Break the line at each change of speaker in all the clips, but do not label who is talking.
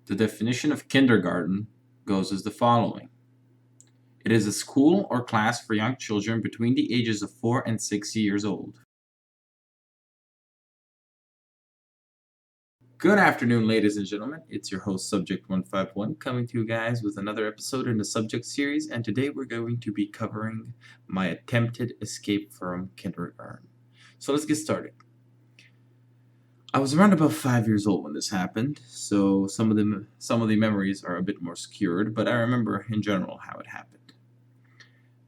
The definition of kindergarten goes as the following. It is a school or class for young children between the ages of 4 and 6 years old. Good afternoon, ladies and gentlemen. It's your host, Subject 151, coming to you guys with another episode in the Subject series, and today we're going to be covering my attempted escape from kindergarten. So let's get started. I was around about 5 years old when this happened, so some of the memories are a bit more skewed, but I remember in general how it happened.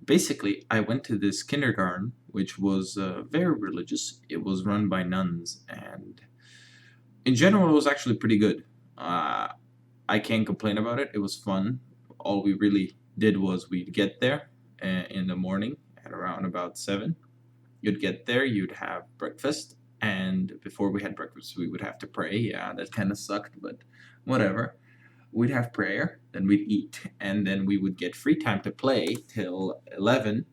Basically, I went to this kindergarten, which was very religious. It was run by nuns, and in general, it was actually pretty good. Uh, I can't complain about it. It was fun. All we really did was we'd get there in the morning at around about 7. You'd get there, you'd have breakfast, and before we had breakfast, we would have to pray. Yeah, that kind of sucked, but whatever. We'd have prayer, then we'd eat, and then we would get free time to play till 11.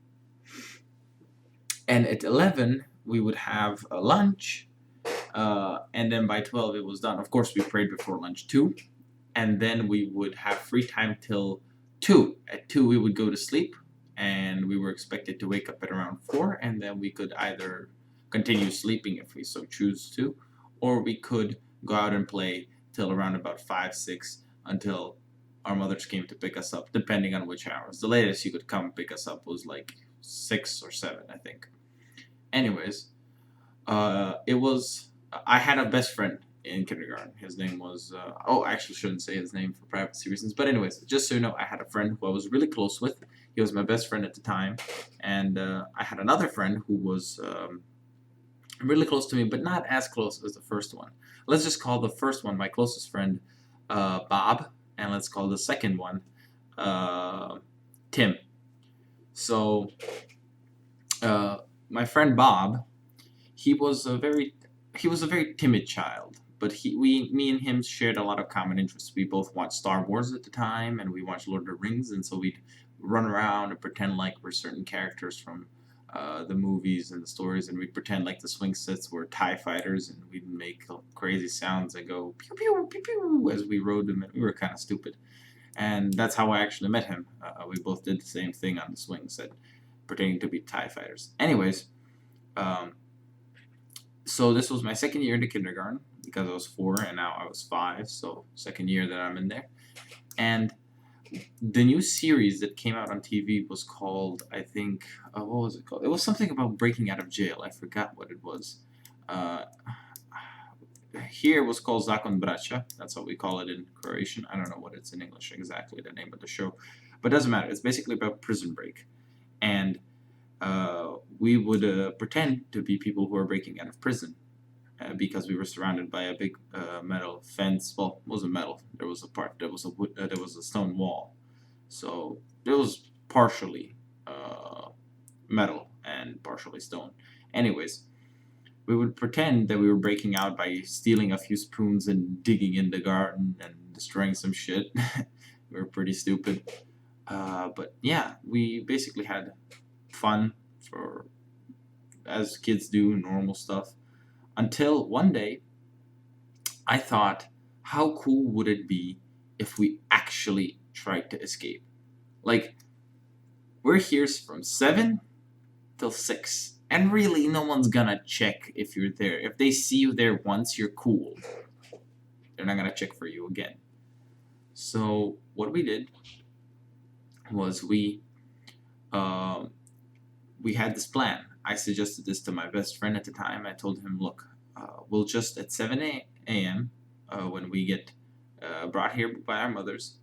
And at 11, we would have a lunch, and then by 12, it was done. Of course, we prayed before lunch too, and then we would have free time till 2. At 2, we would go to sleep, and we were expected to wake up at around 4, and then we could either continue sleeping if we so choose to, or we could go out and play till around about 5, 6, until our mothers came to pick us up, depending on which hours. The latest you could come pick us up was like 6 or 7, I think. Anyways, it was. I had a best friend in kindergarten. His name was. I actually shouldn't say his name for privacy reasons. But anyways, just so you know, I had a friend who I was really close with. He was my best friend at the time, and I had another friend who was really close to me, but not as close as the first one. Let's just call the first one my closest friend, Bob, and let's call the second one, Tim. So, my friend Bob, he was a very timid child, but me and him shared a lot of common interests. We both watched Star Wars at the time, and we watched Lord of the Rings, and so we'd run around and pretend like we're certain characters from the movies and the stories, and we'd pretend like the swing sets were TIE fighters, and we'd make crazy sounds and go pew pew pew pew as we rode them, and we were kind of stupid. And that's how I actually met him. We both did the same thing on the swing set, pretending to be TIE fighters. Anyways, um, so this was my second year into kindergarten because I was 4 and now I was 5. So second year that I'm in there, and the new series that came out on TV was called, I think, what was it called? It was something about breaking out of jail. I forgot what it was. Uh, Here it was called Zakon Braća. That's what we call it in Croatian. I don't know what it's in English exactly, the name of the show, but it doesn't matter. It's basically about prison break, and we would pretend to be people who are breaking out of prison because we were surrounded by a big metal fence. Well, it wasn't metal. There was a part. There was a stone wall, so it was partially metal and partially stone. Anyways, we would pretend that we were breaking out by stealing a few spoons and digging in the garden and destroying some shit. We were pretty stupid. But yeah, we basically had fun for as kids do, normal stuff. Until one day, I thought, how cool would it be if we actually tried to escape? Like, we're here from 7 till 6, and really, no one's gonna check if you're there. If they see you there once, you're cool. They're not gonna check for you again. So, what we did was um, we had this plan. I suggested this to my best friend at the time. I told him, look, we'll just at 7 a.m. When we get brought here by our mothers,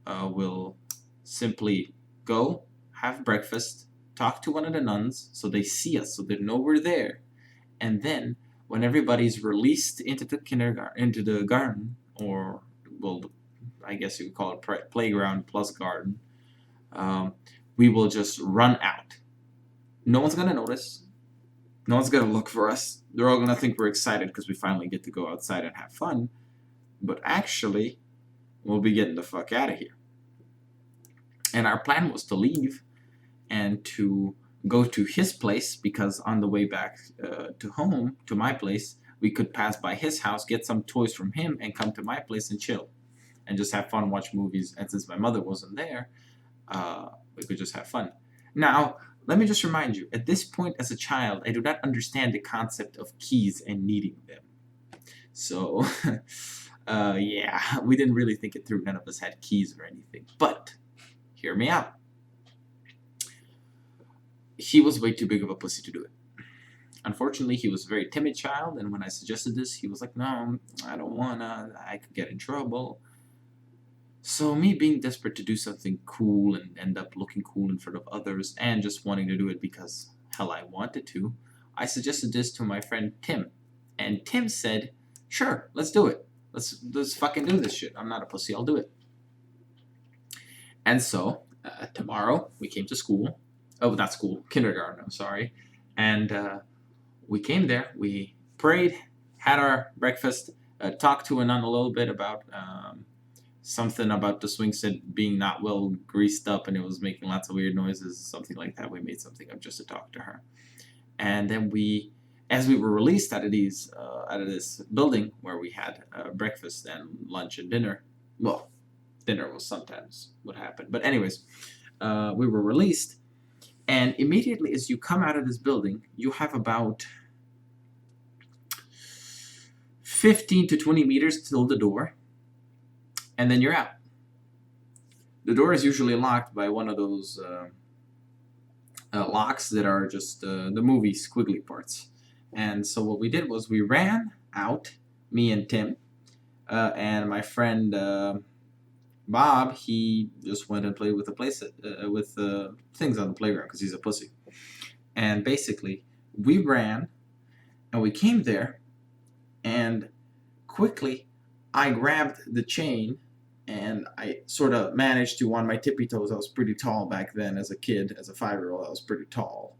we'll simply go, have breakfast, talk to one of the nuns so they see us, so they know we're there. And then when everybody's released into the kindergarten, into the garden, or, well, I guess you would call it playground plus garden, um, we will just run out. No one's going to notice. No one's going to look for us. They're all going to think we're excited because we finally get to go outside and have fun. But actually, we'll be getting the fuck out of here. And our plan was to leave and to go to his place because on the way back to my place, we could pass by his house, get some toys from him, and come to my place and chill. and just have fun, watch movies. And since my mother wasn't there, we could just have fun. Now, let me just remind you, at this point as a child, I do not understand the concept of keys and needing them. So, yeah, we didn't really think it through. None of us had keys or anything. But, hear me out. He was way too big of a pussy to do it. Unfortunately, he was a very timid child, and when I suggested this, he was like, no, I don't wanna, I could get in trouble. So me being desperate to do something cool and end up looking cool in front of others and just wanting to do it because, hell, I wanted to, I suggested this to my friend Tim. And Tim said, sure, let's do it. Let's fucking do this shit. I'm not a pussy, I'll do it. And so, tomorrow, we came to school. Oh, not school, kindergarten, I'm sorry. And we came there, we prayed, had our breakfast, talked to a nun a little bit about something about the swing set being not well greased up and it was making lots of weird noises, something like that. We made something up just to talk to her. And then as we were released out of this building where we had breakfast and lunch and dinner, well, dinner was sometimes what happened. But anyways, we were released, and immediately as you come out of this building, you have about 15 to 20 meters till the door, and then you're out. The door is usually locked by one of those locks that are just the movie squiggly parts. And so what we did was we ran out, me and Tim, and my friend Bob. He just went and played with the things on the playground because he's a pussy. And basically, we ran, and we came there, and quickly, I grabbed the chain, and I sort of managed to, on my tippy toes, I was pretty tall back then as a kid, as a 5-year-old, I was pretty tall.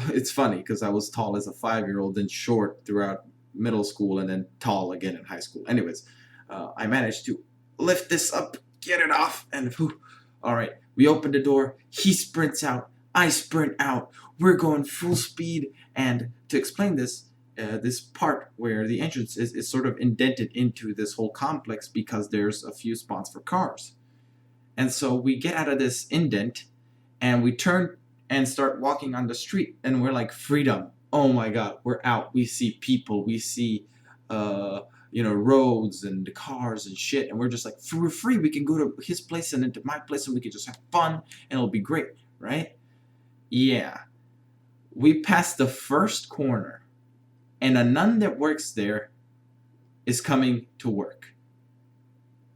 It's funny because I was tall as a 5-year-old, then short throughout middle school, and then tall again in high school. Anyways, I managed to lift this up, get it off, and whew, all right, we open the door, he sprints out, I sprint out, we're going full speed, and to explain this, this part where the entrance is sort of indented into this whole complex because there's a few spots for cars. And so we get out of this indent and we turn and start walking on the street, and we're like, freedom. Oh my god, we're out. We see people, we see roads and the cars and shit, and we're just like, we're free. We can go to his place and into my place and we can just have fun and it'll be great, right? Yeah. We passed the first corner, and a nun that works there is coming to work.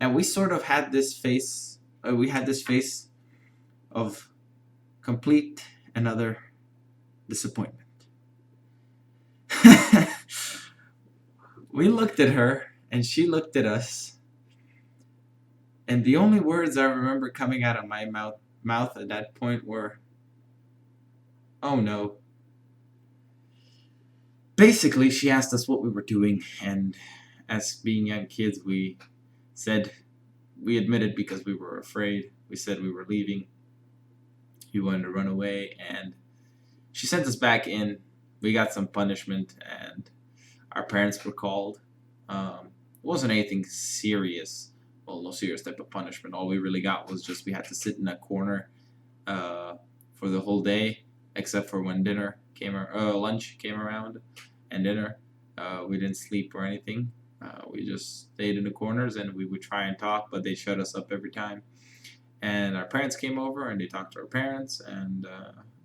And we sort of had this face, of complete and utter disappointment. We looked at her, and she looked at us, and the only words I remember coming out of my mouth at that point were, oh no. Basically, she asked us what we were doing, and as being young kids, we admitted because we were afraid. We said we were leaving. We wanted to run away, and she sent us back in. We got some punishment, and our parents were called. It wasn't anything serious. Well, no serious type of punishment. All we really got was just we had to sit in a corner for the whole day, except for when lunch came around, and dinner. We didn't sleep or anything. We just stayed in the corners, and we would try and talk, but they shut us up every time. And our parents came over, and they talked to our parents, and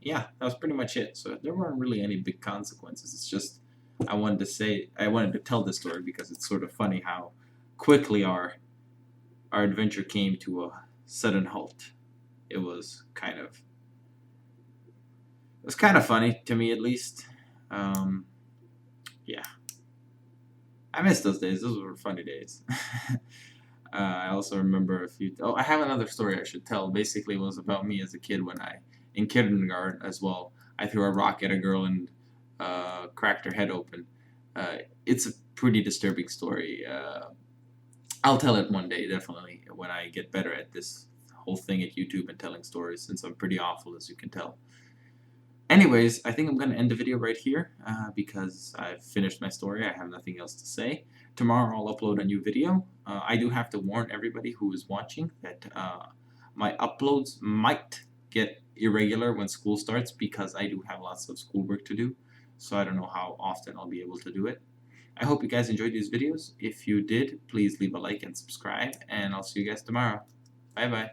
yeah, that was pretty much it. So there weren't really any big consequences. It's just I wanted to tell this story because it's sort of funny how quickly our adventure came to a sudden halt. It was kind of funny to me, at least. Yeah. I miss those days. Those were funny days. I also remember I have another story I should tell. Basically, it was about me as a kid in kindergarten as well. I threw a rock at a girl and cracked her head open. It's a pretty disturbing story. I'll tell it one day, definitely, when I get better at this whole thing at YouTube and telling stories, since I'm pretty awful, as you can tell. Anyways, I think I'm going to end the video right here because I've finished my story. I have nothing else to say. Tomorrow I'll upload a new video. I do have to warn everybody who is watching that my uploads might get irregular when school starts because I do have lots of schoolwork to do. So I don't know how often I'll be able to do it. I hope you guys enjoyed these videos. If you did, please leave a like and subscribe, and I'll see you guys tomorrow. Bye bye.